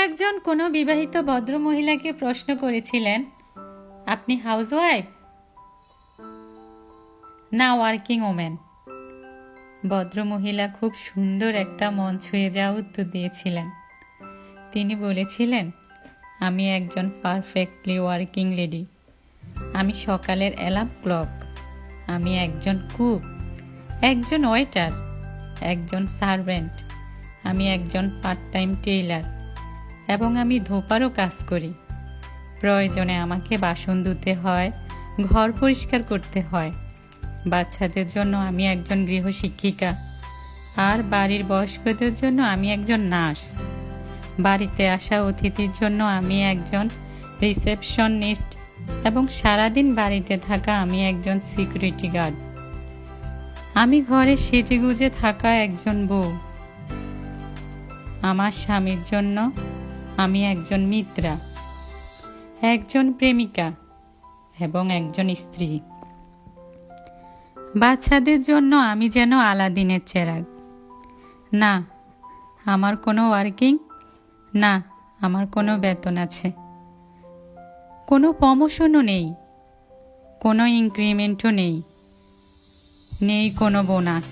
একজন কোনো বিবাহিত ভদ্রমহিলাকে প্রশ্ন করেছিলেন, আপনি হাউসওয়াইফ না ওয়ার্কিং ওম্যান? ভদ্রমহিলা খুব সুন্দর একটা মন ছুঁয়ে যাওয়া উত্তর দিয়েছিলেন। তিনি বলেছিলেন, আমি একজন পারফেক্টলি ওয়ার্কিং লেডি। আমি সকালের অ্যালার্ম ক্লক। আমি একজন কুক, একজন ওয়েটার, একজন সার্ভেন্ট। আমি একজন পার্ট টাইম টেইলার এবং আমি ধোপারও কাজ করি। প্রয়োজনে আমাকে বাসন ধুতে হয়, ঘর পরিষ্কার করতে হয়। বাচ্চাদের জন্য আমি একজন গৃহশিক্ষিকা, আর বাড়ির বয়স্কদের জন্য আমি একজন নার্স। বাড়িতে আসা অতিথির জন্য আমি একজন রিসেপশনিস্ট এবং সারাদিন বাড়িতে থাকা আমি একজন সিকিউরিটি গার্ড। আমি ঘরে সেজেগুজে থাকা একজন বউ। আমার স্বামীর জন্য আমি একজন মিত্রা, একজন প্রেমিকা এবং একজন স্ত্রী। বাচ্চাদের জন্য আমি যেন আলাদিনের চেরাগ। না আমার কোনো ওয়ার্কিং, না আমার কোনো বেতন আছে, কোনো প্রমোশনও নেই, কোনো ইনক্রিমেন্টও নেই, নেই কোনো বোনাস।